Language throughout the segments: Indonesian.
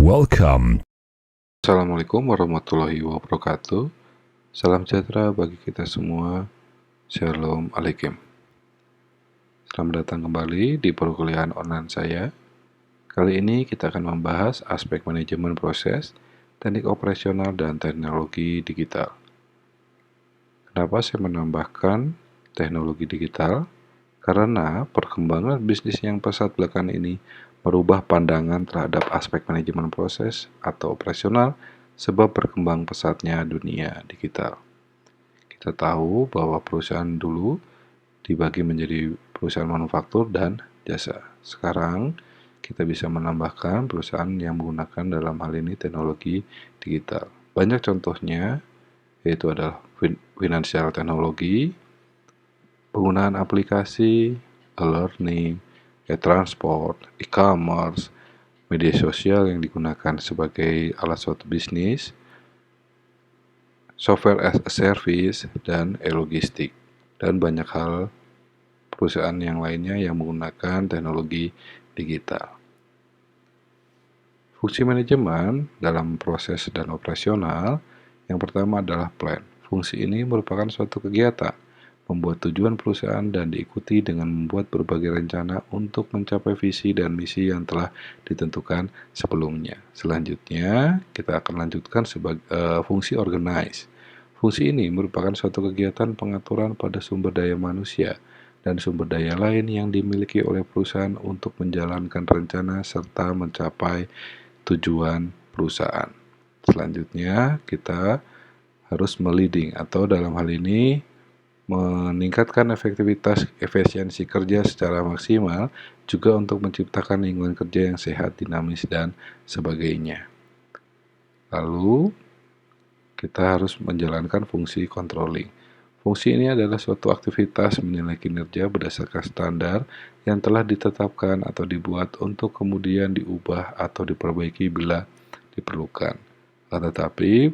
Welcome. Assalamualaikum warahmatullahi wabarakatuh. Salam sejahtera bagi kita semua. Shalom Alaikum. Selamat datang kembali di perkuliahan online saya. Kali ini kita akan membahas aspek manajemen proses, teknik operasional, dan teknologi digital. Kenapa saya menambahkan teknologi digital? Karena perkembangan bisnis yang pesat belakangan ini merubah pandangan terhadap aspek manajemen proses atau operasional sebab berkembang pesatnya dunia digital. Kita tahu bahwa perusahaan dulu dibagi menjadi perusahaan manufaktur dan jasa. Sekarang kita bisa menambahkan perusahaan yang menggunakan dalam hal ini teknologi digital. Banyak contohnya yaitu adalah financial teknologi, penggunaan aplikasi, e-learning, e-transport, e-commerce, media sosial yang digunakan sebagai alat suatu bisnis, software as a service, dan e-logistik, dan banyak hal perusahaan yang lainnya yang menggunakan teknologi digital. Fungsi manajemen dalam proses dan operasional yang pertama adalah plan. Fungsi ini merupakan suatu kegiatan membuat tujuan perusahaan dan diikuti dengan membuat berbagai rencana untuk mencapai visi dan misi yang telah ditentukan sebelumnya. Selanjutnya, kita akan lanjutkan sebagai fungsi organize. Fungsi ini merupakan suatu kegiatan pengaturan pada sumber daya manusia dan sumber daya lain yang dimiliki oleh perusahaan untuk menjalankan rencana serta mencapai tujuan perusahaan. Selanjutnya, kita harus leading atau dalam hal ini meningkatkan efisiensi kerja secara maksimal, juga untuk menciptakan lingkungan kerja yang sehat, dinamis, dan sebagainya. Lalu, kita harus menjalankan fungsi controlling. Fungsi ini adalah suatu aktivitas menilai kinerja berdasarkan standar yang telah ditetapkan atau dibuat untuk kemudian diubah atau diperbaiki bila diperlukan. Tetapi,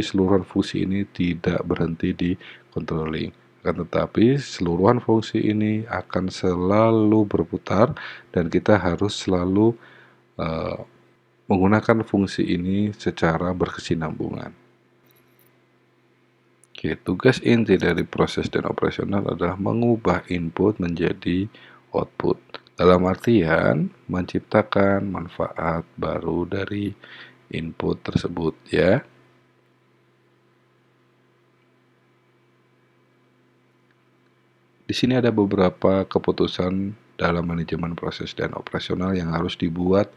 seluruhan fungsi ini tidak berhenti di controlling. Tetapi, seluruhan fungsi ini akan selalu berputar dan kita harus selalu menggunakan fungsi ini secara berkesinambungan. Oke, tugas inti dari proses dan operasional adalah mengubah input menjadi output. Dalam artian, menciptakan manfaat baru dari input tersebut, ya. Di sini ada beberapa keputusan dalam manajemen proses dan operasional yang harus dibuat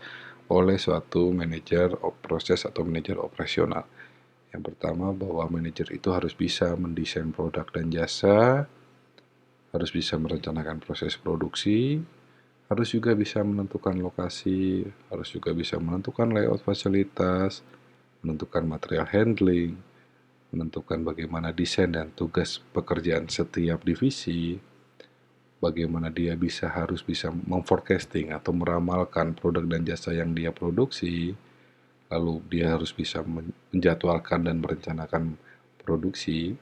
oleh suatu manajer proses atau manajer operasional. Yang pertama, bahwa manajer itu harus bisa mendesain produk dan jasa, harus bisa merencanakan proses produksi, harus juga bisa menentukan lokasi, harus juga bisa menentukan layout fasilitas, menentukan material handling, menentukan bagaimana desain dan tugas pekerjaan setiap divisi, bagaimana dia harus bisa memforecasting atau meramalkan produk dan jasa yang dia produksi, lalu dia harus bisa menjadwalkan dan merencanakan produksi,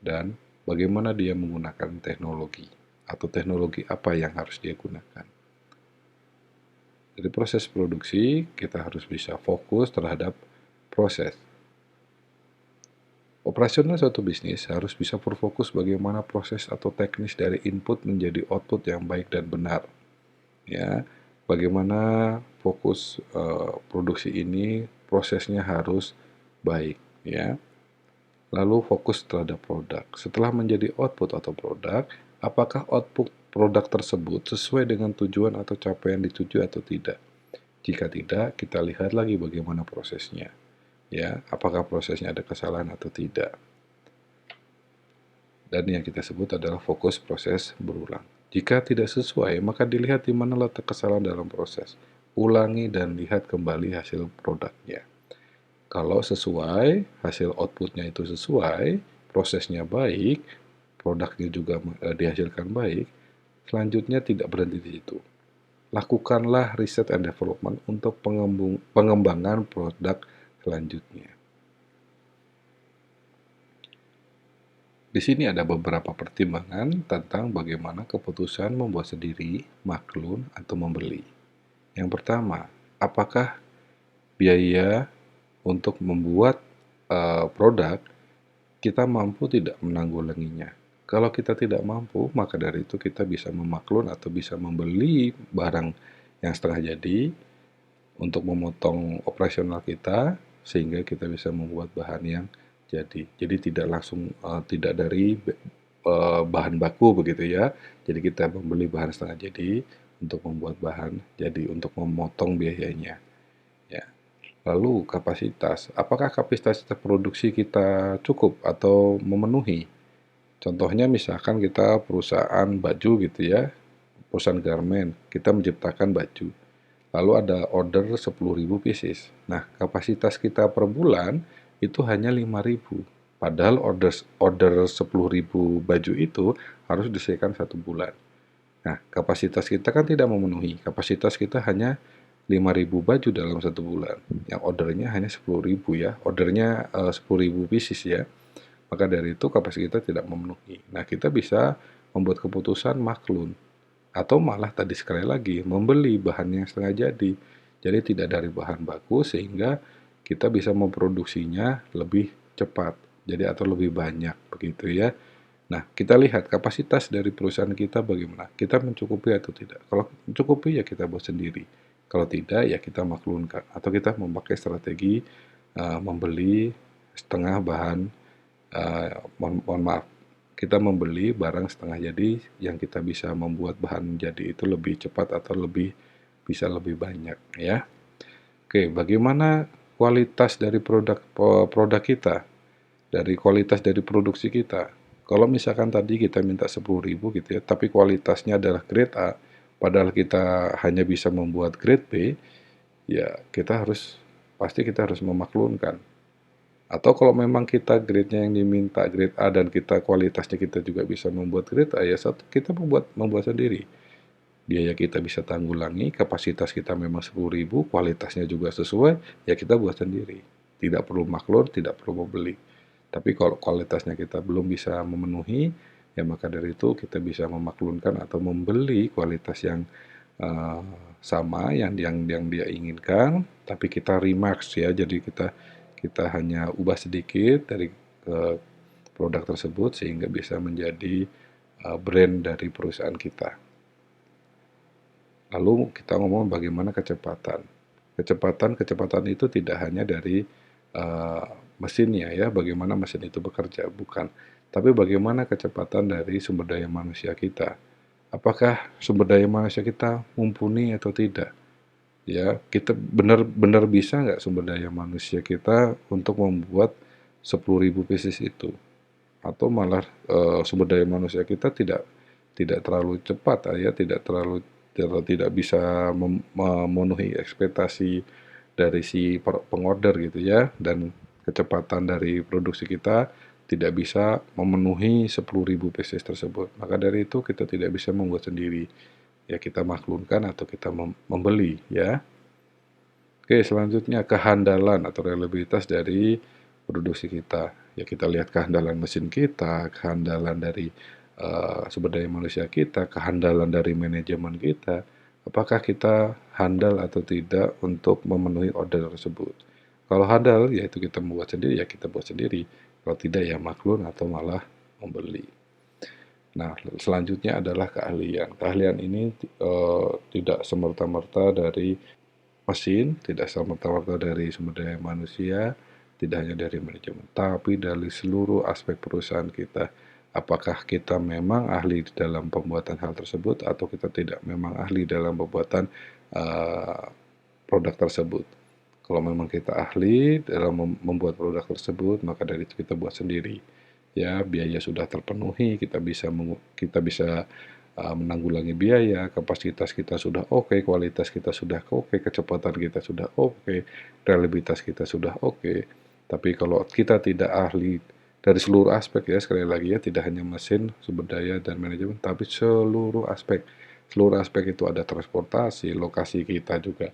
dan bagaimana dia menggunakan teknologi atau teknologi apa yang harus dia gunakan. Jadi proses produksi kita harus bisa fokus terhadap proses. Operasional suatu bisnis harus bisa berfokus bagaimana proses atau teknis dari input menjadi output yang baik dan benar. Ya, bagaimana fokus produksi ini prosesnya harus baik, ya. Lalu fokus terhadap produk. Setelah menjadi output atau produk, apakah output produk tersebut sesuai dengan tujuan atau capaian dituju atau tidak? Jika tidak, kita lihat lagi bagaimana prosesnya. Ya, apakah prosesnya ada kesalahan atau tidak. Dan yang kita sebut adalah fokus proses berulang. Jika tidak sesuai, maka dilihat di mana letak kesalahan dalam proses. Ulangi dan lihat kembali hasil produknya. Kalau sesuai, hasil outputnya itu sesuai, prosesnya baik, produknya juga dihasilkan baik, selanjutnya tidak berhenti di situ. Lakukanlah riset and development untuk pengembangan produk selanjutnya. Di sini ada beberapa pertimbangan tentang bagaimana keputusan membuat sendiri, maklun, atau membeli. Yang pertama, apakah biaya untuk membuat produk, kita mampu tidak menanggulanginya. Kalau kita tidak mampu, maka dari itu kita bisa memaklun atau bisa membeli barang yang setengah jadi untuk memotong operasional kita, sehingga kita bisa membuat bahan yang jadi. Jadi tidak langsung tidak dari bahan baku begitu ya. Jadi kita membeli bahan setengah jadi untuk membuat bahan jadi untuk memotong biayanya. Ya. Lalu kapasitas, apakah kapasitas produksi kita cukup atau memenuhi? Contohnya misalkan kita perusahaan baju gitu ya, perusahaan garment, kita menciptakan baju. Lalu ada order 10.000 pieces. Nah, kapasitas kita per bulan itu hanya 5.000. Padahal order 10.000 baju itu harus disediakan 1 bulan. Nah, kapasitas kita kan tidak memenuhi. Kapasitas kita hanya 5.000 baju dalam 1 bulan. Yang ordernya hanya 10.000 ya. Ordernya 10.000 pieces ya. Maka dari itu kapasitas kita tidak memenuhi. Nah, kita bisa membuat keputusan maklun. Atau malah tadi sekali lagi, membeli bahan yang setengah jadi. Jadi tidak dari bahan baku sehingga kita bisa memproduksinya lebih cepat. Jadi atau lebih banyak begitu ya. Nah, kita lihat kapasitas dari perusahaan kita bagaimana. Kita mencukupi atau tidak. Kalau mencukupi ya kita buat sendiri. Kalau tidak ya kita maklunkan. Atau kita memakai strategi membeli setengah bahan, mohon maaf, kita membeli barang setengah jadi yang kita bisa membuat bahan jadi itu lebih cepat atau bisa lebih banyak ya. Oke, bagaimana kualitas dari produk kita? Dari kualitas dari produksi kita. Kalau misalkan tadi kita minta 10.000 gitu ya, tapi kualitasnya adalah grade A, padahal kita hanya bisa membuat grade B, ya pasti kita harus memaklunkan. Atau kalau memang kita grade-nya yang diminta grade A dan kualitasnya kita juga bisa membuat grade A, ya kita membuat sendiri. Biaya kita bisa tanggulangi, kapasitas kita memang 10.000, kualitasnya juga sesuai, ya kita buat sendiri. Tidak perlu maklun, tidak perlu membeli. Tapi kalau kualitasnya kita belum bisa memenuhi, ya maka dari itu kita bisa memaklunkan atau membeli kualitas yang uh, sama yang dia inginkan, tapi kita remarks ya, jadi kita hanya ubah sedikit dari produk tersebut sehingga bisa menjadi brand dari perusahaan kita. Lalu kita ngomong bagaimana kecepatan. Kecepatan itu tidak hanya dari mesinnya ya, bagaimana mesin itu bekerja, bukan. Tapi bagaimana kecepatan dari sumber daya manusia kita. Apakah sumber daya manusia kita mumpuni atau tidak? Ya, kita benar-benar bisa nggak sumber daya manusia kita untuk membuat 10.000 pieces itu? Atau malah sumber daya manusia kita tidak terlalu cepat ya, tidak bisa memenuhi ekspektasi dari si pengorder gitu ya, dan kecepatan dari produksi kita tidak bisa memenuhi 10.000 pieces tersebut. Maka dari itu kita tidak bisa membuat sendiri. Ya kita maklumkan atau kita membeli ya. Oke, selanjutnya kehandalan atau reliabilitas dari produksi kita. Ya kita lihat kehandalan mesin kita, kehandalan dari sumber daya manusia kita, kehandalan dari manajemen kita. Apakah kita handal atau tidak untuk memenuhi order tersebut? Kalau handal, yaitu kita membuat sendiri, ya kita buat sendiri. Kalau tidak, ya maklun atau malah membeli. Nah, selanjutnya adalah keahlian. Keahlian ini tidak semerta-merta dari mesin, tidak semerta-merta dari sumber daya manusia, tidak hanya dari manajemen, tapi dari seluruh aspek perusahaan kita. Apakah kita memang ahli dalam pembuatan hal tersebut atau kita tidak memang ahli dalam pembuatan uh, produk tersebut. Kalau memang kita ahli dalam membuat produk tersebut, maka dari itu kita buat sendiri. Ya, biaya sudah terpenuhi, kita bisa menanggulangi biaya, kapasitas kita sudah oke, kualitas kita sudah oke, kecepatan kita sudah oke, reliabilitas kita sudah oke. Tapi kalau kita tidak ahli dari seluruh aspek ya, sekali lagi ya, tidak hanya mesin, sumber daya, dan manajemen, tapi seluruh aspek. Seluruh aspek itu ada transportasi, lokasi kita juga.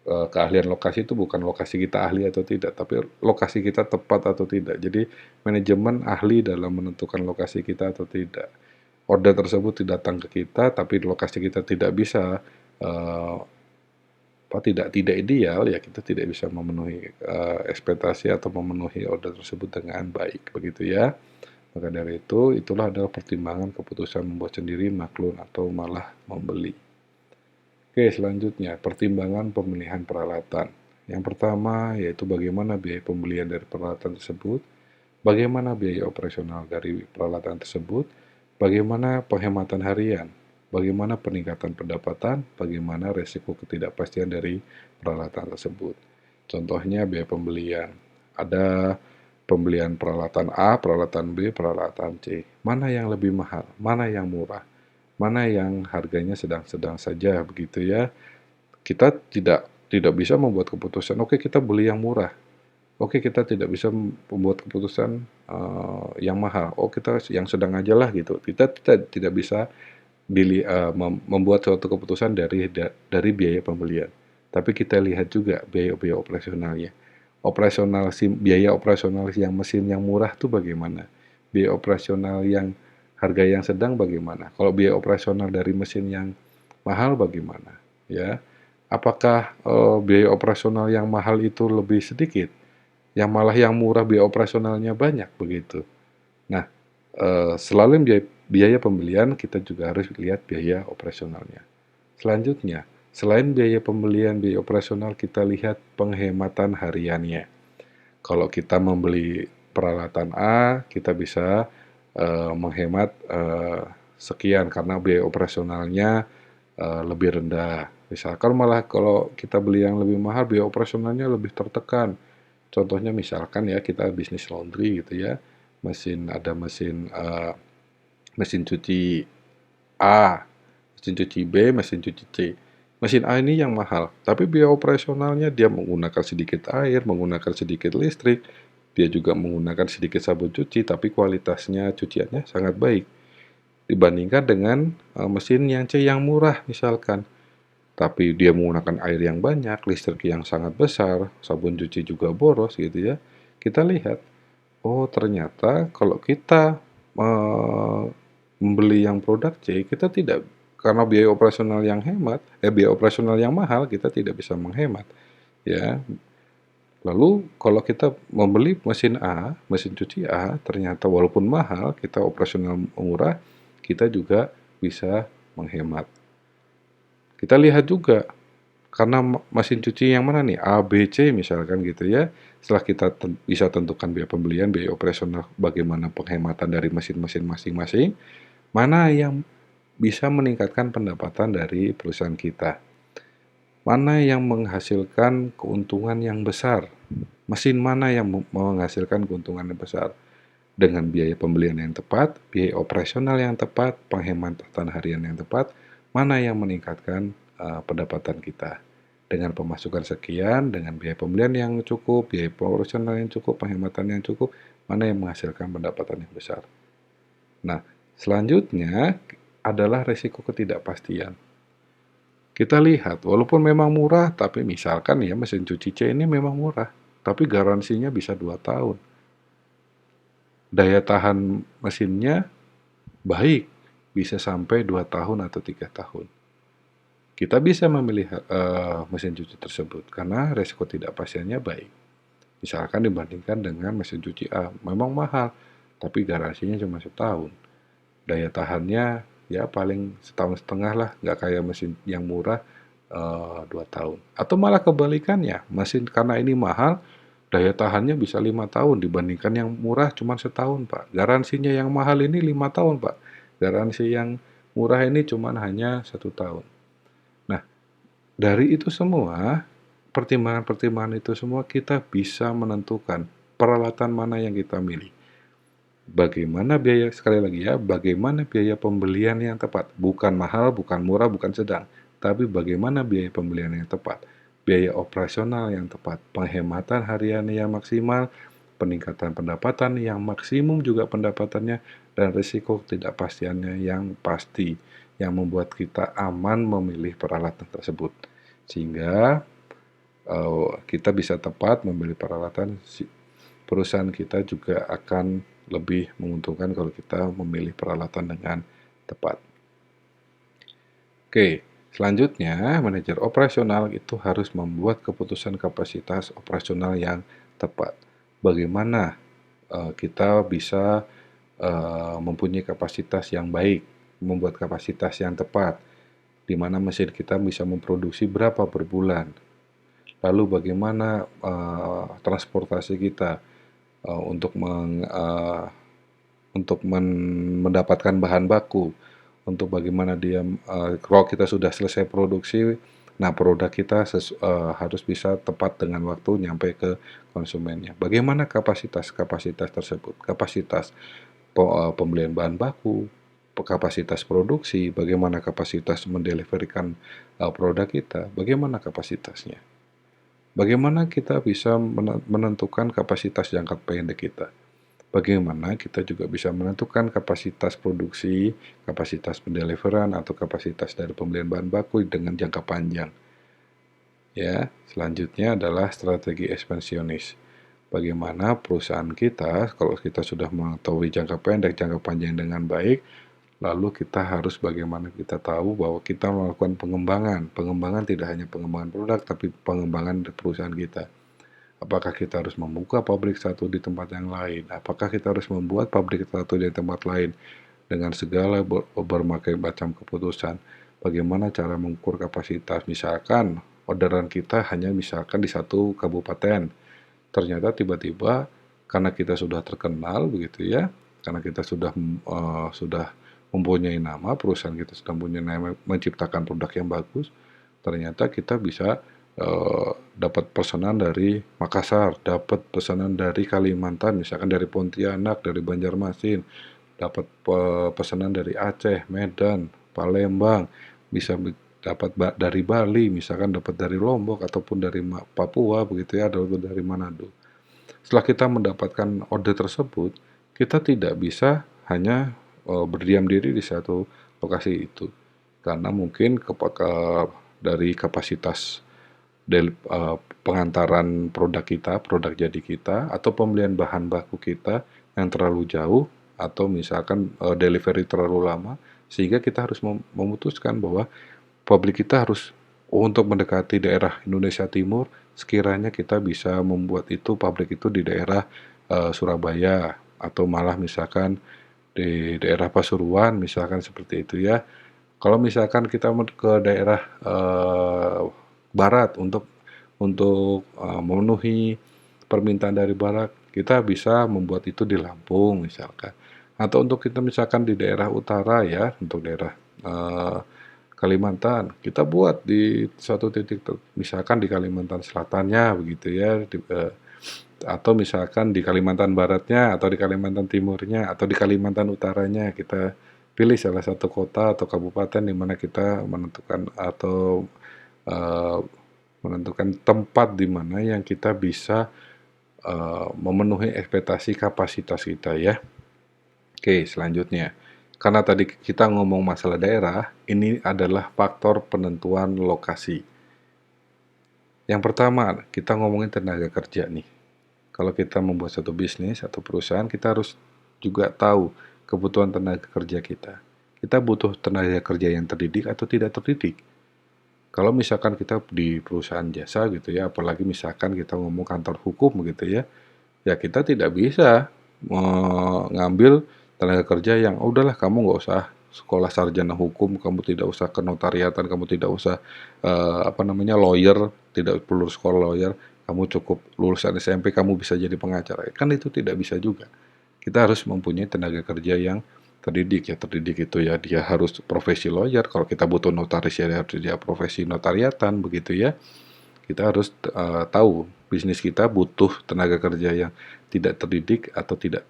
Keahlian lokasi itu bukan lokasi kita ahli atau tidak, tapi lokasi kita tepat atau tidak. Jadi manajemen ahli dalam menentukan lokasi kita atau tidak. Order tersebut datang ke kita, tapi lokasi kita tidak bisa uh, tidak ideal, ya kita tidak bisa memenuhi ekspektasi atau memenuhi order tersebut dengan baik, begitu ya. Maka dari itu, itulah adalah pertimbangan keputusan membuat sendiri, maklun, atau malah membeli. Oke, selanjutnya pertimbangan pemilihan peralatan. Yang pertama yaitu bagaimana biaya pembelian dari peralatan tersebut, bagaimana biaya operasional dari peralatan tersebut, bagaimana penghematan harian, bagaimana peningkatan pendapatan, bagaimana resiko ketidakpastian dari peralatan tersebut. Contohnya biaya pembelian. Ada pembelian peralatan A, peralatan B, peralatan C. Mana yang lebih mahal? Mana yang murah? Mana yang harganya sedang-sedang saja, begitu ya. Kita tidak bisa membuat keputusan, oke kita beli yang murah. Oke, kita tidak bisa membuat keputusan yang mahal. Oh, kita yang sedang aja lah gitu. Kita tidak bisa membuat suatu keputusan dari biaya pembelian. Tapi kita lihat juga biaya-biaya operasionalnya. Biaya operasional yang mesin yang murah tuh bagaimana? Biaya operasional yang harga yang sedang bagaimana? Kalau biaya operasional dari mesin yang mahal bagaimana? Ya, apakah biaya operasional yang mahal itu lebih sedikit? Yang malah yang murah biaya operasionalnya banyak begitu. Nah, selalu biaya pembelian kita juga harus lihat biaya operasionalnya. Selanjutnya, selain biaya pembelian, biaya operasional, kita lihat penghematan hariannya. Kalau kita membeli peralatan A, kita bisa menghemat sekian karena biaya operasionalnya lebih rendah. Misalkan malah kalau kita beli yang lebih mahal, biaya operasionalnya lebih tertekan. Contohnya misalkan ya kita bisnis laundry gitu ya, ada mesin cuci A, mesin cuci B, mesin cuci C. Mesin A ini yang mahal, tapi biaya operasionalnya dia menggunakan sedikit air, menggunakan sedikit listrik, dia juga menggunakan sedikit sabun cuci, tapi kualitasnya cuciannya sangat baik. Dibandingkan dengan mesin yang C yang murah misalkan. Tapi dia menggunakan air yang banyak, listrik yang sangat besar, sabun cuci juga boros gitu ya. Kita lihat, oh ternyata kalau kita membeli yang produk C, kita tidak, karena biaya operasional yang biaya operasional yang mahal, kita tidak bisa menghemat. Ya, lalu kalau kita membeli mesin A, mesin cuci A, ternyata walaupun mahal, kita operasional murah, kita juga bisa menghemat. Kita lihat juga, karena mesin cuci yang mana nih, A, B, C misalkan gitu ya, setelah kita bisa tentukan biaya pembelian, biaya operasional, bagaimana penghematan dari mesin-mesin masing-masing, mana yang bisa meningkatkan pendapatan dari perusahaan kita. Mana yang menghasilkan keuntungan yang besar? Mesin mana yang menghasilkan keuntungan yang besar? Dengan biaya pembelian yang tepat, biaya operasional yang tepat, penghematan harian yang tepat, mana yang meningkatkan pendapatan kita? Dengan pemasukan sekian, dengan biaya pembelian yang cukup, biaya operasional yang cukup, penghematan yang cukup, mana yang menghasilkan pendapatan yang besar? Nah, selanjutnya adalah risiko ketidakpastian. Kita lihat, walaupun memang murah, tapi misalkan ya mesin cuci C ini memang murah, tapi garansinya bisa 2 tahun. Daya tahan mesinnya baik, bisa sampai 2 tahun atau 3 tahun. Kita bisa memilih mesin cuci tersebut karena resiko ketidakpastiannya baik. Misalkan dibandingkan dengan mesin cuci A, memang mahal, tapi garansinya cuma setahun. Daya tahannya ya paling setahun setengah lah, nggak kayak mesin yang murah 2 tahun. Atau malah kebalikannya, mesin karena ini mahal, daya tahannya bisa 5 tahun dibandingkan yang murah cuma setahun, Pak. Garansinya yang mahal ini 5 tahun, Pak. Garansi yang murah ini cuma hanya 1 tahun. Nah, dari itu semua, pertimbangan-pertimbangan itu semua kita bisa menentukan peralatan mana yang kita milih. Bagaimana biaya, sekali lagi ya, bagaimana biaya pembelian yang tepat. Bukan mahal, bukan murah, bukan sedang. Tapi bagaimana biaya pembelian yang tepat. Biaya operasional yang tepat. Penghematan harian yang maksimal. Peningkatan pendapatan yang maksimum juga pendapatannya. Dan risiko ketidakpastiannya yang pasti. Yang membuat kita aman memilih peralatan tersebut. Sehingga kita bisa tepat memilih peralatan, perusahaan kita juga akan lebih menguntungkan kalau kita memilih peralatan dengan tepat. Oke, Selanjutnya, manajer operasional itu harus membuat keputusan kapasitas operasional yang tepat. Bagaimana kita bisa mempunyai kapasitas yang baik, membuat kapasitas yang tepat, di mana mesin kita bisa memproduksi berapa per bulan. Lalu bagaimana transportasi kita untuk mendapatkan bahan baku, untuk bagaimana dia kalau kita sudah selesai produksi, nah produk kita harus bisa tepat dengan waktu nyampe ke konsumennya. Bagaimana kapasitas-kapasitas tersebut? Kapasitas pembelian bahan baku, kapasitas produksi, bagaimana kapasitas mendeliverikan produk kita, bagaimana kapasitasnya. Bagaimana kita bisa menentukan kapasitas jangka pendek kita. Bagaimana kita juga bisa menentukan kapasitas produksi, kapasitas pendeliveran, atau kapasitas dari pembelian bahan baku dengan jangka panjang. Ya, selanjutnya adalah strategi ekspansionis. Bagaimana perusahaan kita, kalau kita sudah mengetahui jangka pendek, jangka panjang dengan baik, lalu kita harus bagaimana kita tahu bahwa kita melakukan pengembangan. Pengembangan tidak hanya pengembangan produk, tapi pengembangan perusahaan kita. Apakah kita harus membuka pabrik satu di tempat yang lain? Apakah kita harus membuat pabrik satu di tempat lain? Dengan segala berbagai macam keputusan. Bagaimana cara mengukur kapasitas? Misalkan orderan kita hanya misalkan di satu kabupaten. Ternyata tiba-tiba karena kita sudah terkenal begitu ya, karena kita sudah mempunyai nama, perusahaan kita sudah mempunyai nama, menciptakan produk yang bagus, ternyata kita bisa dapat pesanan dari Makassar, dapat pesanan dari Kalimantan, misalkan dari Pontianak, dari Banjarmasin, dapat pesanan dari Aceh, Medan, Palembang, bisa dapat dari Bali, misalkan dapat dari Lombok ataupun dari Papua begitu ya, atau dari Manado. Setelah kita mendapatkan order tersebut, kita tidak bisa hanya berdiam diri di satu lokasi itu, karena mungkin dari kapasitas pengantaran produk kita, produk jadi kita, atau pembelian bahan baku kita yang terlalu jauh, atau misalkan delivery terlalu lama, sehingga kita harus memutuskan bahwa pabrik kita harus untuk mendekati daerah Indonesia Timur, sekiranya kita bisa membuat itu pabrik itu di daerah Surabaya, atau malah misalkan di daerah Pasuruan, misalkan seperti itu ya. Kalau misalkan kita ke daerah barat untuk memenuhi permintaan dari barat, kita bisa membuat itu di Lampung misalkan. Atau untuk kita misalkan di daerah utara ya, untuk daerah Kalimantan, kita buat di satu titik, misalkan di Kalimantan Selatannya begitu ya, atau misalkan di Kalimantan Baratnya, atau di Kalimantan Timurnya, atau di Kalimantan Utaranya. Kita pilih salah satu kota atau kabupaten di mana kita menentukan atau menentukan tempat di mana yang kita bisa memenuhi ekspektasi kapasitas kita ya. Oke, selanjutnya. Karena tadi kita ngomong masalah daerah, ini adalah faktor penentuan lokasi. Yang pertama, kita ngomongin tenaga kerja nih. Kalau kita membuat satu bisnis atau perusahaan, kita harus juga tahu kebutuhan tenaga kerja kita. Kita butuh tenaga kerja yang terdidik atau tidak terdidik. Kalau misalkan kita di perusahaan jasa gitu ya, apalagi misalkan kita ngomong kantor hukum gitu ya, ya kita tidak bisa mengambil tenaga kerja yang "Oh, udahlah kamu nggak usah sekolah sarjana hukum, kamu tidak usah kenotariatan, kamu tidak usah lawyer, tidak perlu sekolah lawyer, kamu cukup lulusan SMP kamu bisa jadi pengacara." Kan itu tidak bisa juga. Kita harus mempunyai tenaga kerja yang terdidik ya, terdidik itu ya dia harus profesi lawyer, kalau kita butuh notaris ya dia profesi notariatan begitu ya. Kita harus tahu bisnis kita butuh tenaga kerja yang tidak terdidik atau tidak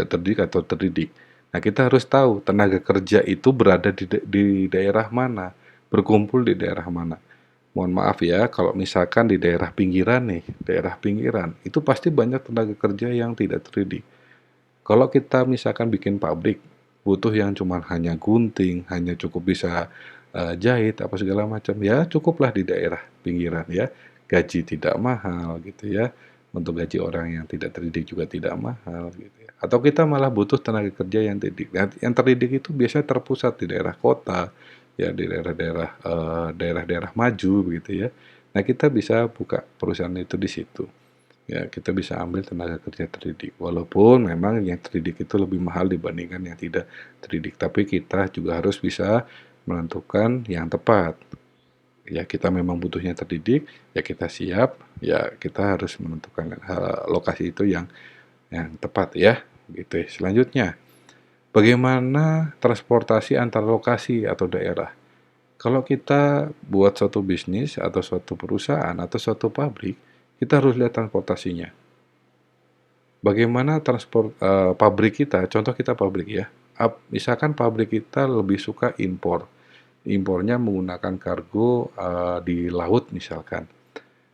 terdidik atau terdidik. Nah, kita harus tahu tenaga kerja itu berada di daerah mana, berkumpul di daerah mana. Mohon maaf ya, kalau misalkan di daerah pinggiran nih, daerah pinggiran, itu pasti banyak tenaga kerja yang tidak terdidik. Kalau kita misalkan bikin pabrik, butuh yang cuma hanya gunting, hanya cukup bisa jahit apa segala macam, ya cukuplah di daerah pinggiran ya. Gaji tidak mahal gitu ya. Untuk gaji orang yang tidak terdidik juga tidak mahal gitu ya. Atau kita malah butuh tenaga kerja yang terdidik. Nah, yang terdidik itu biasanya terpusat di daerah kota, ya di daerah-daerah maju begitu ya. Nah, kita bisa buka perusahaan itu di situ. Ya, kita bisa ambil tenaga kerja terdidik. Walaupun memang yang terdidik itu lebih mahal dibandingkan yang tidak terdidik, tapi kita juga harus bisa menentukan yang tepat. Ya, kita memang butuhnya terdidik, ya kita siap, ya kita harus menentukan lokasi itu yang tepat ya. Gitu. Selanjutnya, bagaimana transportasi antar lokasi atau daerah? Kalau kita buat suatu bisnis atau suatu perusahaan atau suatu pabrik, kita harus lihat transportasinya. Bagaimana pabrik kita, contoh kita pabrik ya, misalkan pabrik kita lebih suka impor. Impornya menggunakan kargo di laut misalkan.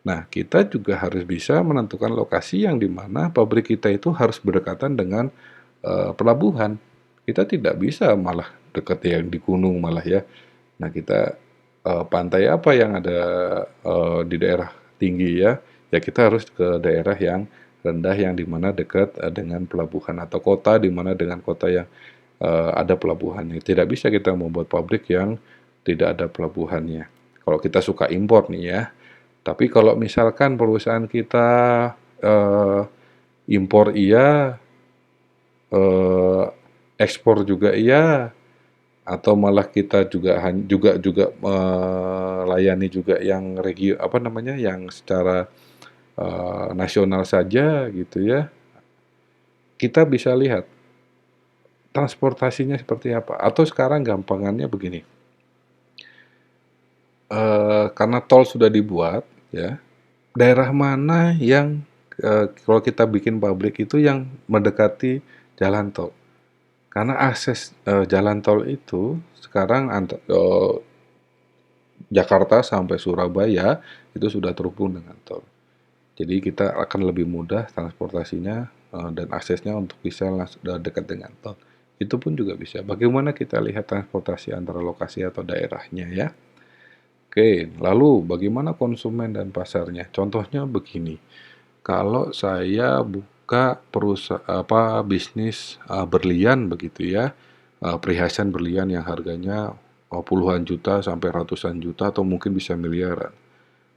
Nah, kita juga harus bisa menentukan lokasi yang di mana pabrik kita itu harus berdekatan dengan pelabuhan. Kita tidak bisa malah dekat yang di gunung malah ya. Nah, kita pantai apa yang ada di daerah tinggi ya, ya kita harus ke daerah yang rendah yang di mana dekat dengan pelabuhan atau kota di mana dengan kota yang ada pelabuhannya. Tidak bisa kita membuat pabrik yang tidak ada pelabuhannya. Kalau kita suka impor nih ya. Tapi kalau misalkan perusahaan kita eh, impor iya, eh, ekspor juga iya, atau malah kita juga melayani juga yang apa namanya yang secara nasional saja gitu ya. Kita bisa lihat transportasinya seperti apa. Atau sekarang gampangannya begini. Karena tol sudah dibuat ya, daerah mana yang kalau kita bikin pabrik itu yang mendekati jalan tol. Karena akses jalan tol itu sekarang Jakarta sampai Surabaya itu sudah terhubung dengan tol. Jadi kita akan lebih mudah transportasinya dan aksesnya untuk bisa dekat dengan tol. Itu pun juga bisa. Bagaimana kita lihat transportasi antara lokasi atau daerahnya ya? Oke, lalu bagaimana konsumen dan pasarnya? Contohnya begini, kalau saya buka bisnis berlian begitu ya, perhiasan berlian yang harganya puluhan juta sampai ratusan juta atau mungkin bisa miliaran.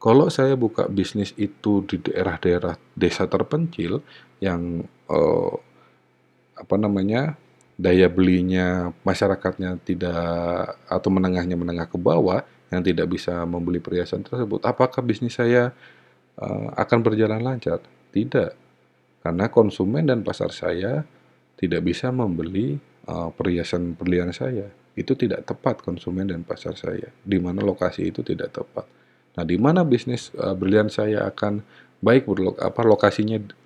Kalau saya buka bisnis itu di daerah-daerah desa terpencil yang apa namanya daya belinya masyarakatnya tidak atau menengah ke bawah yang tidak bisa membeli perhiasan tersebut, apakah bisnis saya akan berjalan lancar? Tidak, karena konsumen dan pasar saya tidak bisa membeli perhiasan berlian saya. Itu tidak tepat konsumen dan pasar saya, di mana lokasi itu tidak tepat. Nah, di mana bisnis berlian saya akan baik,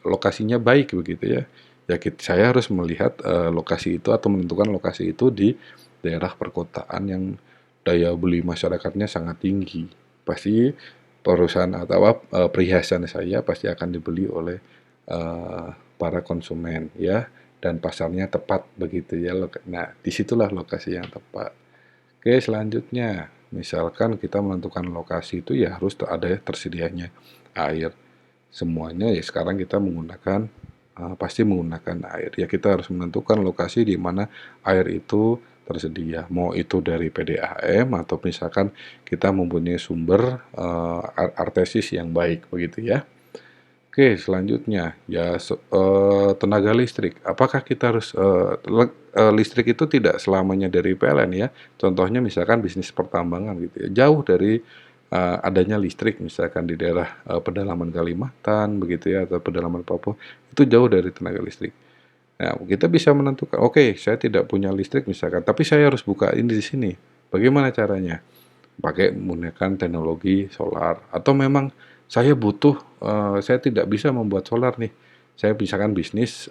lokasinya baik begitu ya. Ya, saya harus melihat lokasi itu atau menentukan lokasi itu di daerah perkotaan yang daya beli masyarakatnya sangat tinggi. Pasti perusahaan atau perhiasan saya pasti akan dibeli oleh eh, para konsumen ya dan pasarnya tepat begitu ya. Nah, disitulah lokasi yang tepat. Oke, selanjutnya, misalkan kita menentukan lokasi itu ya harus ada tersedianya air. Semuanya ya sekarang kita menggunakan pasti menggunakan air. Ya kita harus menentukan lokasi di mana air itu tersedia. Mau itu dari PDAM atau misalkan kita mempunyai sumber artesis yang baik begitu ya. Oke, selanjutnya ya tenaga listrik. Apakah kita harus listrik itu tidak selamanya dari PLN ya. Contohnya misalkan bisnis pertambangan gitu ya. Jauh dari adanya listrik misalkan di daerah pedalaman Kalimantan begitu ya atau pedalaman Papua itu jauh dari tenaga listrik. Nah, kita bisa menentukan, oke, saya tidak punya listrik misalkan, tapi saya harus buka ini di sini. Bagaimana caranya? Pakai menggunakan teknologi solar atau memang saya tidak bisa membuat solar nih. Saya misalkan bisnis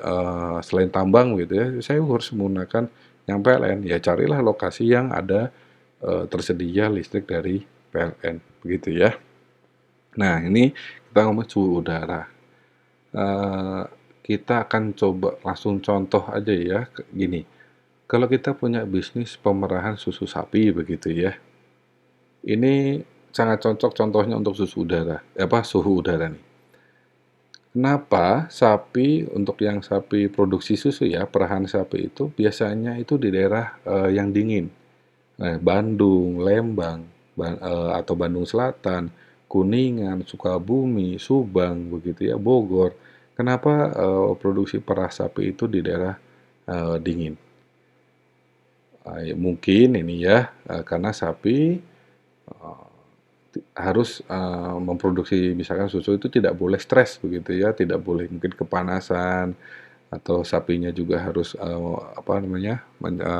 selain tambang gitu ya, saya harus menggunakan yang PLN. Ya carilah lokasi yang ada tersedia listrik dari PLN, begitu ya. Nah, ini kita ngomong suhu udara. Eh, kita akan coba langsung contoh aja ya, gini. Kalau kita punya bisnis pemerahan susu sapi begitu ya, ini sangat cocok contohnya untuk suhu udara nih. Kenapa untuk yang sapi produksi susu ya, perahan sapi itu biasanya itu di daerah yang dingin. Bandung, Lembang, atau Bandung Selatan, Kuningan, Sukabumi, Subang, begitu ya, Bogor. Kenapa produksi perah sapi itu di daerah dingin? Mungkin ini ya, karena sapi harus memproduksi misalkan susu itu tidak boleh stres begitu ya, tidak boleh mungkin kepanasan, atau sapinya juga harus apa namanya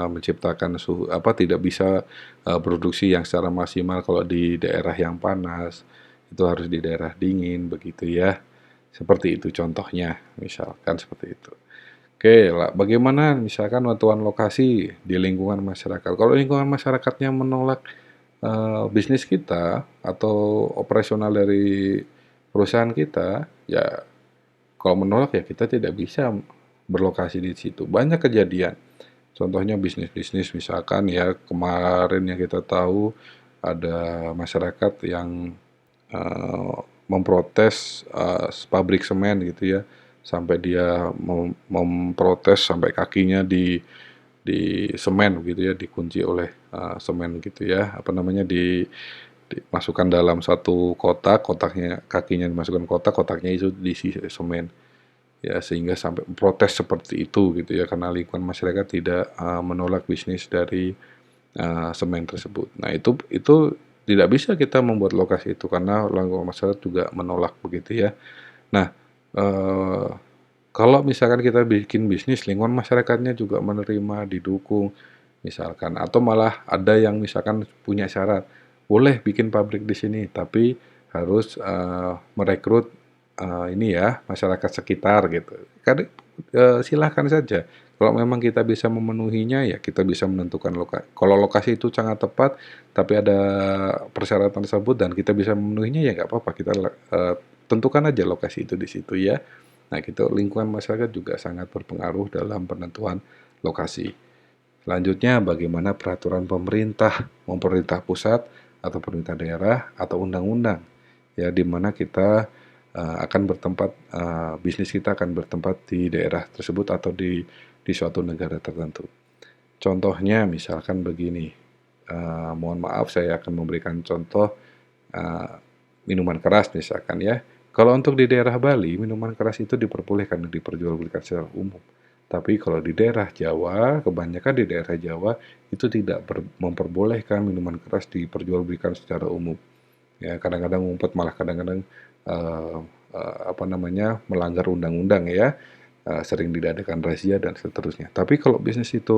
menciptakan suhu apa tidak bisa produksi yang secara maksimal kalau di daerah yang panas, itu harus di daerah dingin begitu ya. Seperti itu contohnya, misalkan seperti itu. Oke, bagaimana misalkan bantuan lokasi di lingkungan masyarakat? Kalau lingkungan masyarakatnya menolak bisnis kita atau operasional dari perusahaan kita, ya kalau menolak ya kita tidak bisa berlokasi di situ. Banyak kejadian. Contohnya bisnis-bisnis misalkan ya kemarin yang kita tahu ada masyarakat yang eh, memprotes pabrik semen gitu ya, sampai dia memprotes sampai kakinya di semen gitu ya, dikunci oleh semen gitu ya, apa namanya dimasukkan dalam satu kotak, kotaknya kakinya dimasukkan kotak, kotaknya itu diisi semen. Ya, sehingga sampai protes seperti itu gitu ya, karena lingkungan masyarakat tidak menolak bisnis dari semen tersebut. Nah, itu tidak bisa kita membuat lokasi itu karena lingkungan masyarakat juga menolak begitu ya. Nah, eee, kalau misalkan kita bikin bisnis, lingkungan masyarakatnya juga menerima, didukung, misalkan atau malah ada yang misalkan punya syarat, boleh bikin pabrik di sini, tapi harus merekrut ini ya, masyarakat sekitar gitu. Kan silahkan saja, kalau memang kita bisa memenuhinya, ya kita bisa menentukan kalau lokasi itu sangat tepat, tapi ada persyaratan tersebut dan kita bisa memenuhinya, ya nggak apa-apa, kita tentukan aja lokasi itu di situ ya. Nah, gitu lingkungan masyarakat juga sangat berpengaruh dalam penentuan lokasi. Selanjutnya, bagaimana peraturan pemerintah, mau pemerintah pusat atau pemerintah daerah atau undang-undang, ya di mana kita akan bertempat, bisnis kita akan bertempat di daerah tersebut atau di suatu negara tertentu. Contohnya misalkan begini, mohon maaf saya akan memberikan contoh uh, minuman keras misalkan ya. Kalau untuk di daerah Bali, minuman keras itu diperbolehkan dan diperjualbelikan secara umum. Tapi kalau di daerah Jawa, kebanyakan di daerah Jawa itu tidak memperbolehkan minuman keras diperjualbelikan secara umum. Ya, kadang-kadang ngumpet malah kadang-kadang uh, apa namanya melanggar undang-undang ya, sering diadakan razia dan seterusnya. Tapi kalau bisnis itu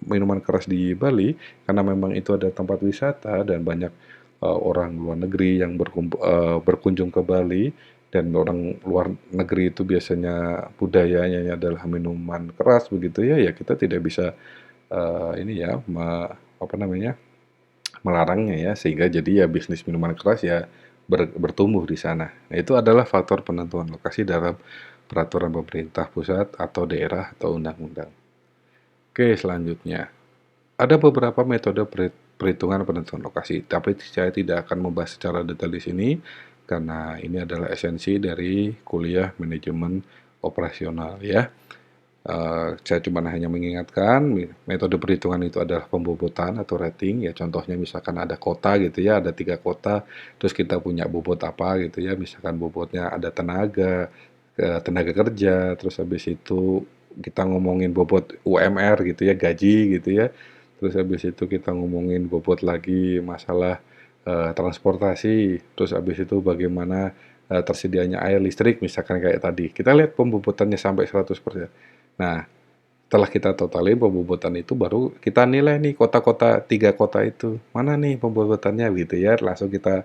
minuman keras di Bali, karena memang itu ada tempat wisata dan banyak orang luar negeri yang berkunjung ke Bali, dan orang luar negeri itu biasanya budayanya adalah minuman keras begitu ya, ya kita tidak bisa ini ya apa namanya melarangnya ya, sehingga jadi ya bisnis minuman keras ya bertumbuh di sana. Nah, itu adalah faktor penentuan lokasi dalam peraturan pemerintah pusat atau daerah atau undang-undang. Oke, selanjutnya. Ada beberapa metode perhitungan penentuan lokasi, tapi saya tidak akan membahas secara detail di sini karena ini adalah esensi dari kuliah manajemen operasional ya. Saya cuma hanya mengingatkan metode perhitungan itu adalah pembobotan atau rating ya, contohnya misalkan ada kota gitu ya, ada 3 kota, terus kita punya bobot apa gitu ya, misalkan bobotnya ada tenaga, tenaga kerja, terus habis itu kita ngomongin bobot UMR gitu ya, gaji gitu ya, terus habis itu kita ngomongin bobot lagi masalah transportasi, terus habis itu bagaimana tersedianya air listrik misalkan kayak tadi. Kita lihat pembobotannya sampai 100%. Nah, setelah kita totalin pembobotan itu baru kita nilai nih kota-kota 3 kota itu. Mana nih pembobotannya gitu ya. Langsung kita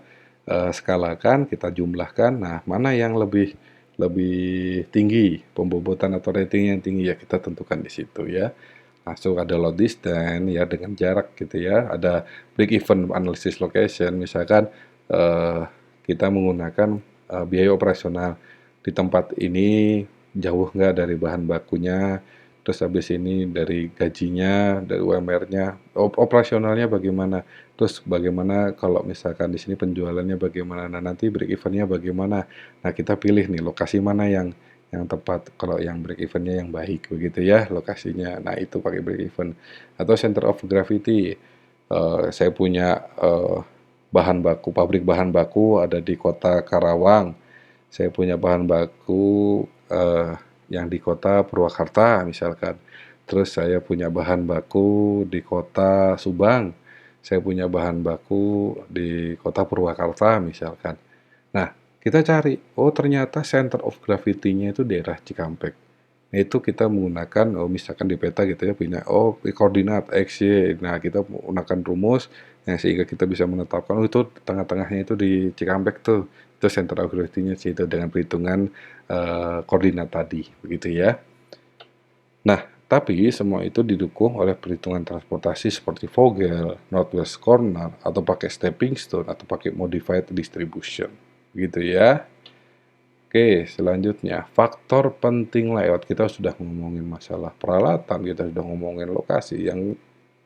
skalakan, kita jumlahkan. Nah, mana yang lebih lebih tinggi pembobotan atau rating yang tinggi ya kita tentukan di situ ya. Langsung ada load distance ya dengan jarak gitu ya. Ada break even analysis location misalkan eh, kita menggunakan biaya operasional di tempat ini jauh nggak dari bahan bakunya, terus habis ini dari gajinya, dari UMR-nya, operasionalnya bagaimana, terus bagaimana kalau misalkan di sini penjualannya bagaimana, nah nanti break even-nya bagaimana. Nah, kita pilih nih lokasi mana yang tepat, kalau yang break even-nya yang baik begitu ya lokasinya. Nah, itu pakai break even. Atau center of gravity. Saya punya bahan baku, pabrik bahan baku ada di kota Karawang. Saya punya bahan baku yang di kota Purwakarta misalkan. Terus saya punya bahan baku di kota Subang. Saya punya bahan baku di kota Purwakarta misalkan. Nah, kita cari, oh ternyata center of gravity-nya itu daerah Cikampek. Nah, itu kita menggunakan, oh misalkan di peta gitu ya, punya, oh koordinat X, Y. Nah, kita menggunakan rumus, nah, sehingga kita bisa menetapkan, oh itu tengah-tengahnya itu di Cikampek tuh. Itu center of gravity-nya situ dengan perhitungan koordinat tadi, begitu ya. Nah, tapi semua itu didukung oleh perhitungan transportasi seperti Vogel, Northwest Corner, atau pakai stepping stone, atau pakai modified distribution. Gitu ya. Oke, selanjutnya faktor penting layout. Kita sudah ngomongin masalah peralatan, kita sudah ngomongin lokasi.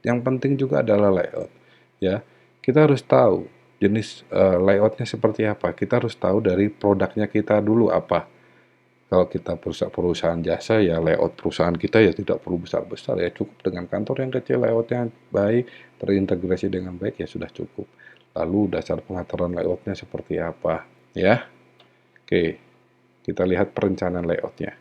Yang penting juga adalah layout. Ya, kita harus tahu jenis layoutnya seperti apa. Kita harus tahu dari produknya kita dulu apa. Kalau kita perusahaan jasa, ya layout perusahaan kita ya tidak perlu besar-besar, ya cukup dengan kantor yang kecil, layoutnya baik, terintegrasi dengan baik, ya sudah cukup. Lalu dasar pengaturan layoutnya seperti apa, ya. Oke, kita lihat perencanaan layoutnya.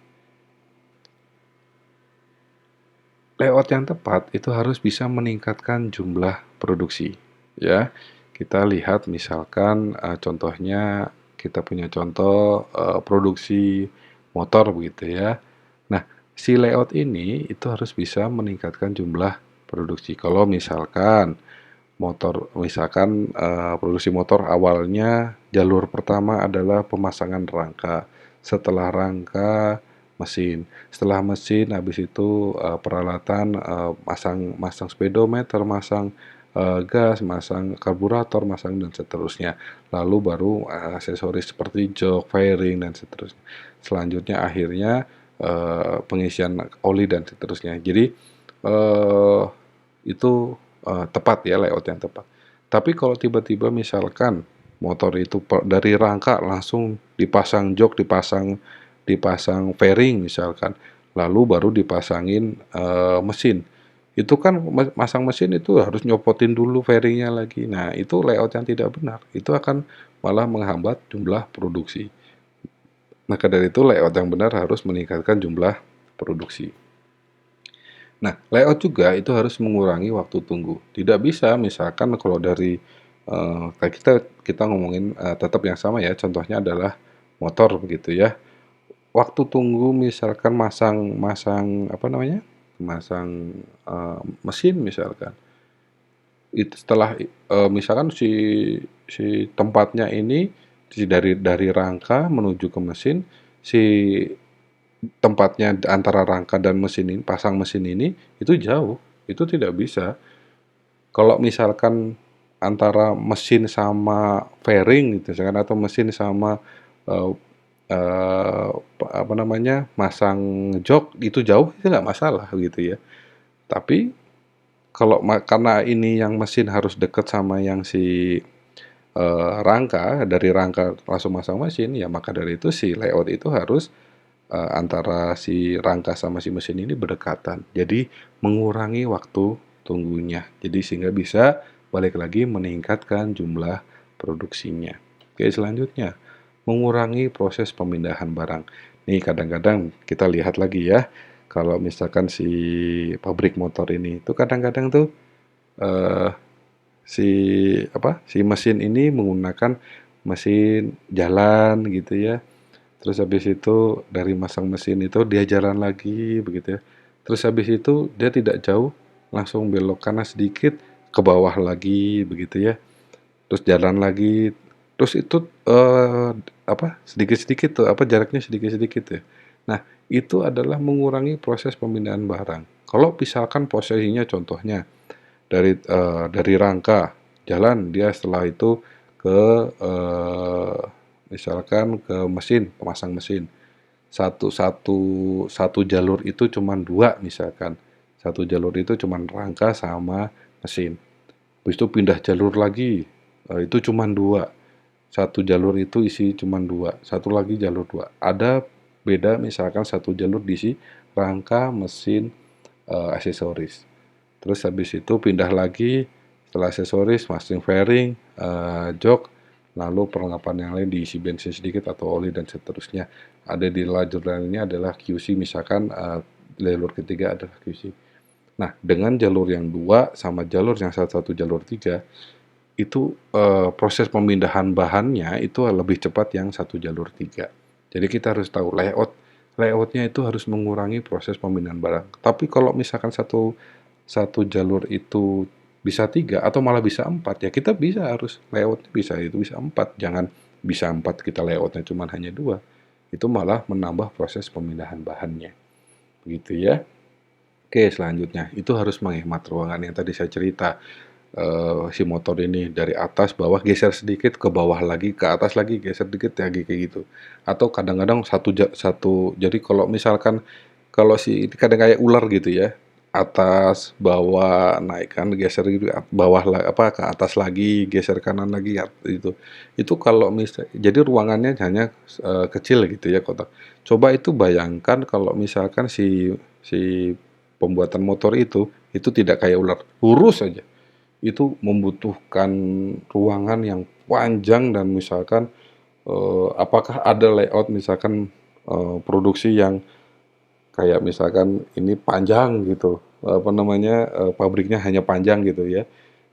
Layout yang tepat itu harus bisa meningkatkan jumlah produksi, ya. Kita lihat misalkan contohnya, kita punya contoh produksi motor begitu ya. Nah, si layout ini itu harus bisa meningkatkan jumlah produksi. Kalau misalkan produksi motor awalnya jalur pertama adalah pemasangan rangka. Setelah rangka, mesin. Setelah mesin, habis itu peralatan masang speedometer, masang gas, masang karburator, masang dan seterusnya. Lalu baru aksesoris seperti jok, fairing dan seterusnya. Selanjutnya akhirnya pengisian oli dan seterusnya. Jadi itu tepat ya, layout yang tepat. Tapi kalau tiba-tiba misalkan motor itu dari rangka langsung dipasang jok, dipasang fairing misalkan, lalu baru dipasangin mesin. Itu kan masang mesin itu harus nyopotin dulu fairingnya lagi. Nah, itu layout yang tidak benar. Itu akan malah menghambat jumlah produksi. Maka dari itu layout yang benar harus meningkatkan jumlah produksi. Nah, layout juga itu harus mengurangi waktu tunggu. Tidak bisa misalkan kalau dari kayak kita ngomongin tetap yang sama ya, contohnya adalah motor begitu ya. Waktu tunggu misalkan masang masang apa namanya? Masang mesin misalkan. Itu setelah misalkan si tempatnya ini dari rangka menuju ke mesin, si tempatnya antara rangka dan mesin ini, pasang mesin ini, itu jauh, itu tidak bisa. Kalau misalkan antara mesin sama fairing gitu, misalkan atau mesin sama eh, apa namanya masang jok itu jauh itu nggak masalah gitu ya. Tapi kalau karena ini yang mesin harus deket sama yang si rangka, dari rangka langsung masang mesin, ya maka dari itu si layout itu harus antara si rangka sama si mesin ini berdekatan. Jadi mengurangi waktu tunggunya. Jadi sehingga bisa balik lagi meningkatkan jumlah produksinya. Oke, selanjutnya mengurangi proses pemindahan barang. Nih kadang-kadang kita lihat lagi ya, kalau misalkan si pabrik motor ini itu kadang-kadang tuh eh, si mesin ini menggunakan mesin jalan gitu ya. Terus habis itu dari masang mesin itu dia jalan lagi begitu ya. Terus habis itu dia tidak jauh, langsung belok kanan sedikit, ke bawah lagi begitu ya. Terus jalan lagi, terus itu sedikit-sedikit tuh jaraknya sedikit-sedikit ya. Nah, itu adalah mengurangi proses pemindahan barang. Kalau misalkan posisinya contohnya dari rangka jalan, dia setelah itu ke misalkan ke mesin, pemasang mesin. Satu satu satu jalur itu cuma dua misalkan. Satu jalur itu cuma rangka sama mesin. Habis itu pindah jalur lagi, itu cuma dua. Satu jalur itu isi cuma dua, satu lagi jalur dua. Ada beda misalkan satu jalur diisi rangka, mesin, aksesoris. Terus habis itu pindah lagi Setelah aksesoris, masking fairing, jok, lalu perlengkapan yang lain diisi bensin sedikit atau oli dan seterusnya. Ada di lajur lain ini adalah QC, misalkan jalur ketiga adalah QC. Nah, dengan jalur yang 2 sama jalur yang satu jalur 3 itu proses pemindahan bahannya itu lebih cepat yang satu jalur 3. Jadi kita harus tahu layoutnya itu harus mengurangi proses pemindahan barang. Tapi kalau misalkan satu satu jalur itu bisa 3 atau malah bisa 4, ya kita bisa harus layoutnya bisa itu bisa 4. Jangan bisa 4 kita layoutnya cuma hanya 2. Itu malah menambah proses pemindahan bahannya. Begitu ya. Oke, selanjutnya itu harus menghemat ruangan yang tadi saya cerita. Si motor ini dari atas bawah geser sedikit ke bawah lagi ke atas lagi geser dikit lagi kayak gitu. Atau kadang-kadang satu jadi kalau misalkan kalau si kadang kayak ular gitu ya, atas bawah naik kan geser gitu bawah apa ke atas lagi geser kanan lagi itu. Itu kalau jadi ruangannya hanya kecil gitu ya kotak. Coba itu bayangkan kalau misalkan si pembuatan motor itu tidak kayak ular, lurus saja. Itu membutuhkan ruangan yang panjang dan misalkan, apakah ada layout misalkan, produksi yang kayak misalkan ini panjang gitu, apa namanya, pabriknya hanya panjang gitu ya,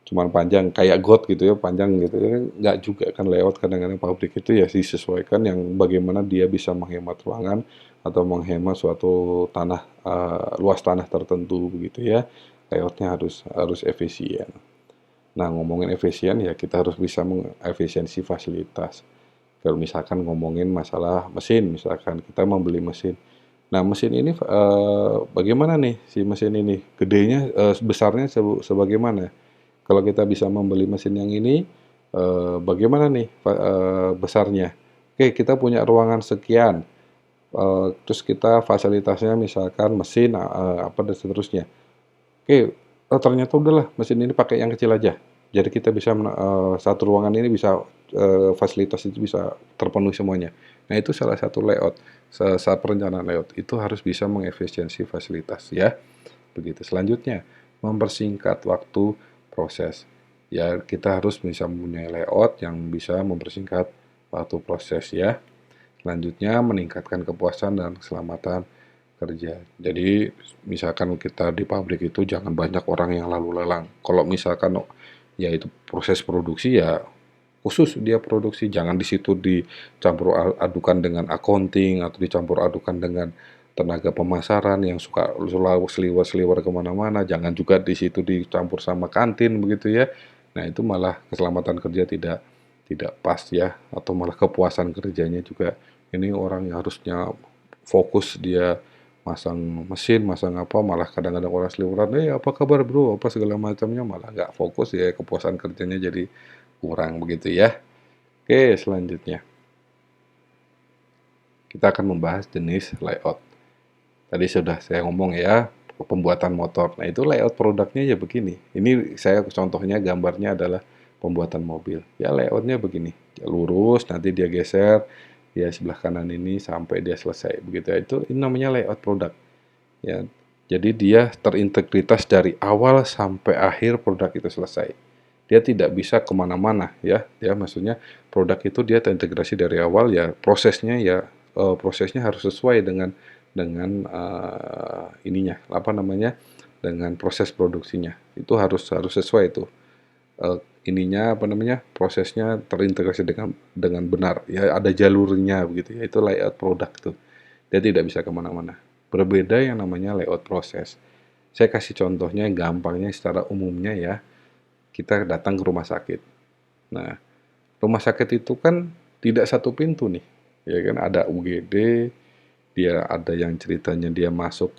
cuman panjang kayak got gitu ya, panjang gitu ya, nggak juga kan layout kadang-kadang pabrik itu ya disesuaikan yang bagaimana dia bisa menghemat ruangan atau menghemat suatu tanah, luas tanah tertentu begitu ya, layoutnya harus harus efisien. Nah, ngomongin efisien ya kita harus bisa mengefisiensi fasilitas. Kalau misalkan ngomongin masalah mesin, misalkan kita membeli mesin. Nah, mesin ini bagaimana nih si mesin ini? Gedenya, besarnya sebagaimana? Kalau kita bisa membeli mesin yang ini, bagaimana nih besarnya? Oke, kita punya ruangan sekian, terus kita fasilitasnya misalkan mesin, apa dan seterusnya. Oke, oh ternyata udahlah mesin ini pakai yang kecil aja. Jadi kita bisa satu ruangan ini bisa, fasilitas itu bisa terpenuhi semuanya. Nah itu salah satu layout, saat perencanaan layout, itu harus bisa mengefisiensi fasilitas ya, begitu. Selanjutnya, mempersingkat waktu proses. Ya kita harus bisa mempunyai layout yang bisa mempersingkat waktu proses ya. Selanjutnya, meningkatkan kepuasan dan keselamatan kerja. Jadi misalkan kita di pabrik itu jangan banyak orang yang lalu lalang. Kalau misalkan ya itu proses produksi ya khusus dia produksi, jangan di situ dicampur adukan dengan accounting atau dicampur adukan dengan tenaga pemasaran yang suka selalu seliwer-seliwer kemana-mana. Jangan juga di situ dicampur sama kantin begitu ya. Nah itu malah keselamatan kerja tidak tidak pas ya, atau malah kepuasan kerjanya juga. Ini orang yang harusnya fokus dia masang mesin, masang apa, malah kadang-kadang orang seliweran, apa kabar bro, apa segala macamnya, malah nggak fokus ya, kepuasan kerjanya jadi kurang begitu ya. Oke, selanjutnya kita akan membahas jenis layout. Tadi sudah saya ngomong ya, pembuatan motor. Nah itu layout produknya ya begini. Ini saya contohnya gambarnya adalah pembuatan mobil. Ya layoutnya begini, lurus, nanti dia geser, dia sebelah kanan ini sampai dia selesai begitu ya. Itu ini namanya layout produk. Ya, jadi dia terintegritas dari awal sampai akhir produk itu selesai. Dia tidak bisa kemana-mana ya. Ya maksudnya produk itu dia terintegrasi dari awal ya prosesnya harus sesuai dengan ininya apa namanya dengan proses produksinya itu harus sesuai itu ininya apa namanya prosesnya terintegrasi dengan benar ya ada jalurnya begitu ya itu layout produk tuh dia tidak bisa kemana-mana berbeda yang namanya layout proses saya kasih contohnya yang gampangnya secara umumnya ya kita datang ke rumah sakit nah rumah sakit itu kan tidak satu pintu nih ya kan ada UGD dia ada yang ceritanya dia masuk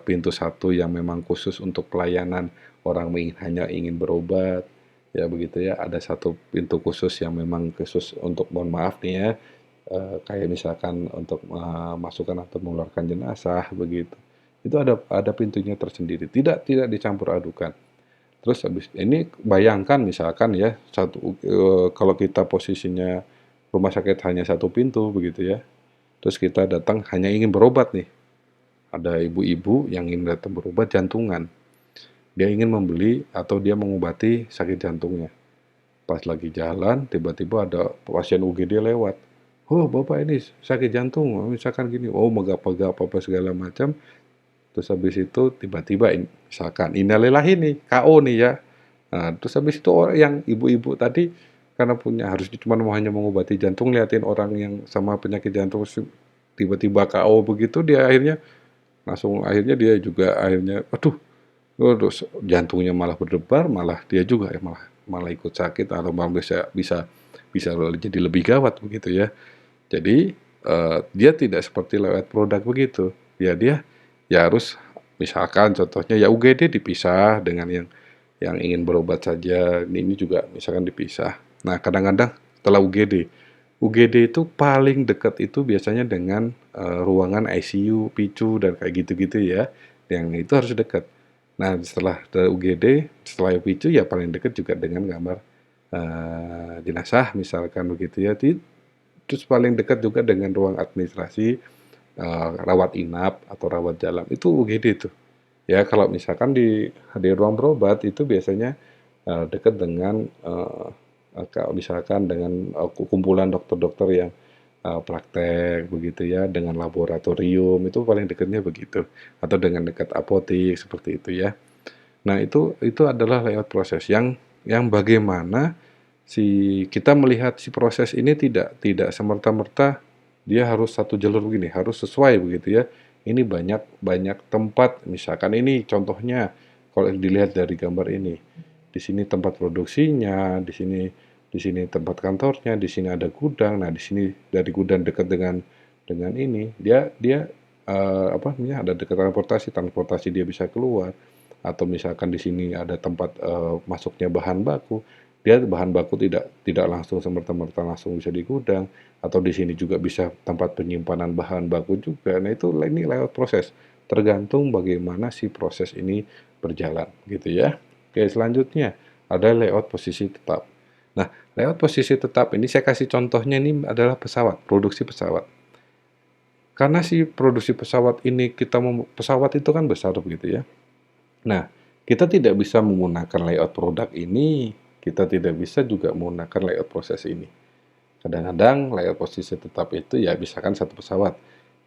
pintu satu yang memang khusus untuk pelayanan orang hanya ingin berobat ya begitu ya ada satu pintu khusus yang memang khusus untuk mohon maaf nih ya kayak misalkan untuk masukkan atau mengeluarkan jenazah begitu itu ada pintunya tersendiri tidak dicampur adukan terus habis ini bayangkan misalkan ya kalau kita posisinya rumah sakit hanya satu pintu begitu ya terus kita datang hanya ingin berobat nih. Ada ibu-ibu yang ingin datang berobat jantungan. Dia ingin membeli atau dia mengobati sakit jantungnya. Pas lagi jalan, tiba-tiba ada pasien UGD lewat. "Oh, Bapak ini sakit jantung," misalkan gini, oh megap-megap apa segala macam, terus habis itu tiba-tiba misalkan innalillahi nih, KO nih ya. Nah, terus habis itu orang yang ibu-ibu tadi karena punya harus cuma hanya mengobati jantung, liatin orang yang sama penyakit jantung tiba-tiba KO begitu, dia akhirnya dia juga akhirnya, aduh, terus jantungnya malah berdebar, malah dia juga ya malah malah ikut sakit atau malah bisa bisa bisa jadi lebih gawat begitu ya. Jadi, dia tidak seperti lewat produk begitu. Dia ya harus misalkan contohnya ya UGD dipisah dengan yang ingin berobat saja, ini juga misalkan dipisah. Nah, kadang-kadang setelah UGD itu paling dekat itu biasanya dengan, ruangan ICU, PICU, dan kayak gitu-gitu ya, yang itu harus dekat. Nah, setelah dari UGD, setelah PICU ya paling dekat juga dengan kamar, jenazah misalkan begitu ya, terus paling dekat juga dengan ruang administrasi, rawat inap atau rawat jalan, itu UGD tuh. Ya kalau misalkan di ruang berobat itu biasanya, dekat dengan, kalau misalkan dengan, kumpulan dokter-dokter yang, praktek begitu ya, dengan laboratorium, itu paling dekatnya begitu, atau dengan dekat apotik seperti itu ya. Nah itu adalah lewat proses yang bagaimana kita melihat si proses ini tidak semerta-merta dia harus satu jalur begini, harus sesuai begitu ya. Ini banyak banyak tempat, misalkan ini contohnya kalau dilihat dari gambar ini. Di sini tempat produksinya, di sini tempat kantornya, di sini ada gudang. Nah, di sini dari gudang dekat dengan ini, dia dia apa namanya, ada dekat transportasi dia bisa keluar. Atau misalkan di sini ada tempat, masuknya bahan baku, dia bahan baku tidak langsung semerta-merta langsung bisa di gudang, atau di sini juga bisa tempat penyimpanan bahan baku juga. Nah, itu ini lewat proses, tergantung bagaimana si proses ini berjalan, gitu ya. Oke, selanjutnya ada layout posisi tetap. Nah, layout posisi tetap ini saya kasih contohnya ini adalah pesawat, produksi pesawat. Karena si produksi pesawat ini pesawat itu kan besar begitu ya. Nah, kita tidak bisa menggunakan layout produk ini, kita tidak bisa juga menggunakan layout proses ini. Kadang-kadang layout posisi tetap itu ya misalkan satu pesawat,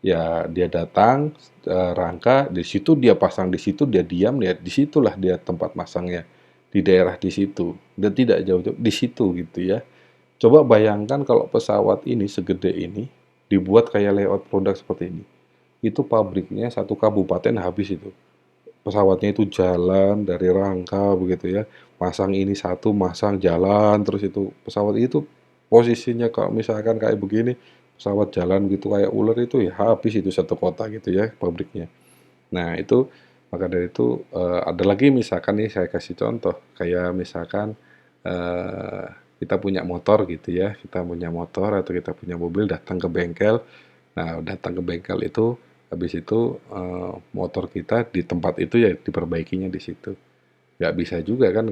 ya dia datang, rangka, di situ dia pasang di situ, dia diam, ya di situlah dia tempat masangnya, di daerah di situ, dan tidak jauh-jauh, di situ gitu ya. Coba bayangkan kalau pesawat ini segede ini, dibuat kayak layout produk seperti ini. Itu pabriknya satu kabupaten habis itu. Pesawatnya itu jalan dari rangka begitu ya, masang ini satu, masang jalan, terus itu pesawat itu posisinya kalau misalkan kayak begini, pesawat jalan gitu kayak ular itu ya habis itu satu kota gitu ya pabriknya. Nah itu, maka dari itu, ada lagi misalkan nih saya kasih contoh, kayak misalkan, eee, kita punya motor gitu ya, kita punya motor atau kita punya mobil datang ke bengkel. Nah, datang ke bengkel itu, habis itu, motor kita di tempat itu ya diperbaikinya di situ. Nggak bisa juga kan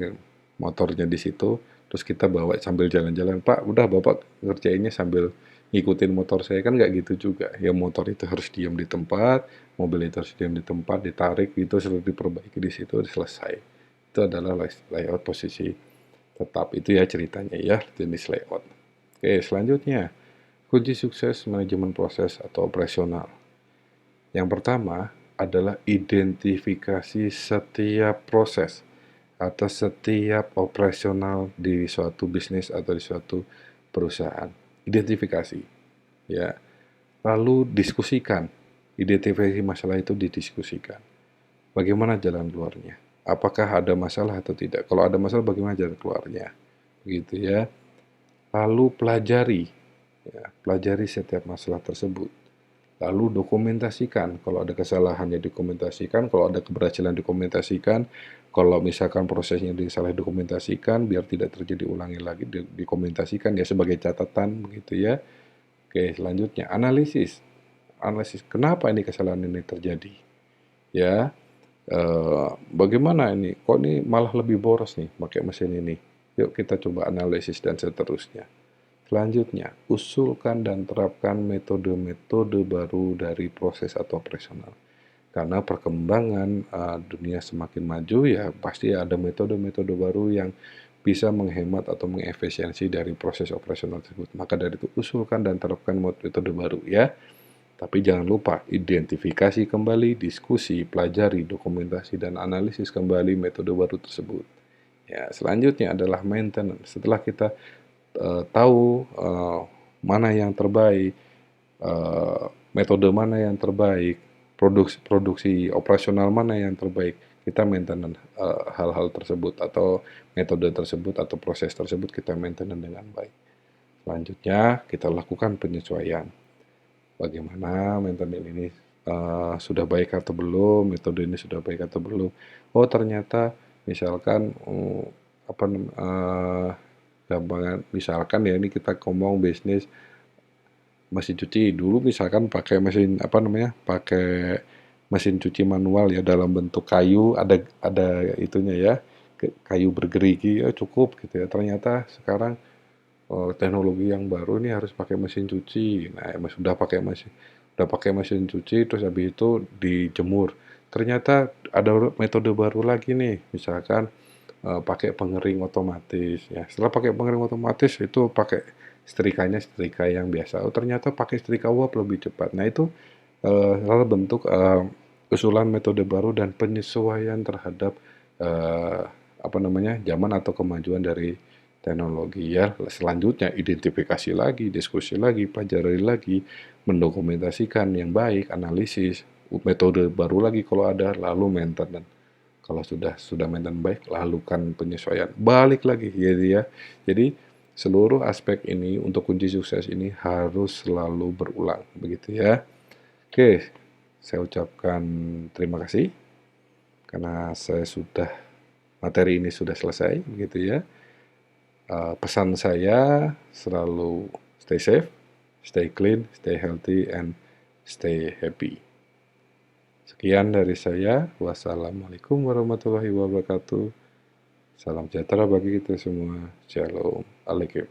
motornya di situ, terus kita bawa sambil jalan-jalan, "Pak, udah Bapak ngerjainnya sambil ngikutin motor saya," kan nggak gitu juga. Ya motor itu harus diam di tempat, mobil itu harus diam di tempat, ditarik gitu, suruh diperbaiki di situ, selesai. Itu adalah layout posisi tetap, itu ya ceritanya ya, jenis layout. Oke, selanjutnya, kunci sukses manajemen proses atau operasional. Yang pertama adalah identifikasi setiap proses atau setiap operasional di suatu bisnis atau di suatu perusahaan. Identifikasi, ya. Lalu diskusikan. Identifikasi masalah itu didiskusikan. Bagaimana jalan keluarnya? Apakah ada masalah atau tidak? Kalau ada masalah, bagaimana jalan keluarnya? Begitu ya. Lalu pelajari, ya, pelajari setiap masalah tersebut. Lalu dokumentasikan, kalau ada kesalahan ya dokumentasikan, kalau ada keberhasilan dokumentasikan, kalau misalkan prosesnya disalah dokumentasikan, biar tidak terjadi ulangi lagi, dokumentasikan ya sebagai catatan begitu ya. Oke, selanjutnya analisis. Analisis, kenapa ini kesalahan ini terjadi? Ya, bagaimana ini? Kok ini malah lebih boros nih pakai mesin ini? Yuk kita coba analisis dan seterusnya. Selanjutnya, usulkan dan terapkan metode-metode baru dari proses atau operasional. Karena perkembangan dunia semakin maju, ya pasti ada metode-metode baru yang bisa menghemat atau mengefisiensi dari proses operasional tersebut. Maka dari itu usulkan dan terapkan metode baru ya. Tapi jangan lupa identifikasi kembali, diskusi, pelajari, dokumentasi, dan analisis kembali metode baru tersebut. Ya, selanjutnya adalah maintenance. Setelah kita tahu mana yang terbaik, eh, metode mana yang terbaik, produksi operasional mana yang terbaik, kita maintenance hal-hal tersebut atau metode tersebut atau proses tersebut kita maintenance dengan baik. Selanjutnya kita lakukan penyesuaian. Bagaimana maintenance ini sudah baik atau belum, metode ini sudah baik atau belum. Oh ternyata misalkan apa gampangan misalkan ya, ini kita ngomong bisnis mesin cuci. Dulu misalkan pakai mesin pakai mesin cuci manual ya, dalam bentuk kayu, ada itunya ya, kayu bergerigi ya cukup gitu ya. Ternyata sekarang teknologi yang baru ini harus pakai mesin cuci. Nah, udah pakai mesin cuci, terus habis itu dijemur. Ternyata ada metode baru lagi nih, misalkan pakai pengering otomatis ya. Setelah pakai pengering otomatis itu pakai setrika yang biasa. Oh, ternyata pakai setrika uap lebih cepat. Nah, itu salah bentuk usulan metode baru dan penyesuaian terhadap eh, zaman atau kemajuan dari teknologi ya. Selanjutnya identifikasi lagi, diskusi lagi, pelajari lagi, mendokumentasikan yang baik, analisis, metode baru lagi kalau ada, lalu maintenance. Kalau sudah maintenance baik, lakukan penyesuaian. Balik lagi gitu ya. Jadi seluruh aspek ini untuk kunci sukses ini harus selalu berulang, begitu ya. Oke, saya ucapkan terima kasih karena materi ini sudah selesai, begitu ya. Pesan saya selalu stay safe, stay clean, stay healthy, and stay happy. Sekian dari saya. Wassalamualaikum warahmatullahi wabarakatuh. Salam sejahtera bagi kita semua. Shalom. Alaikum.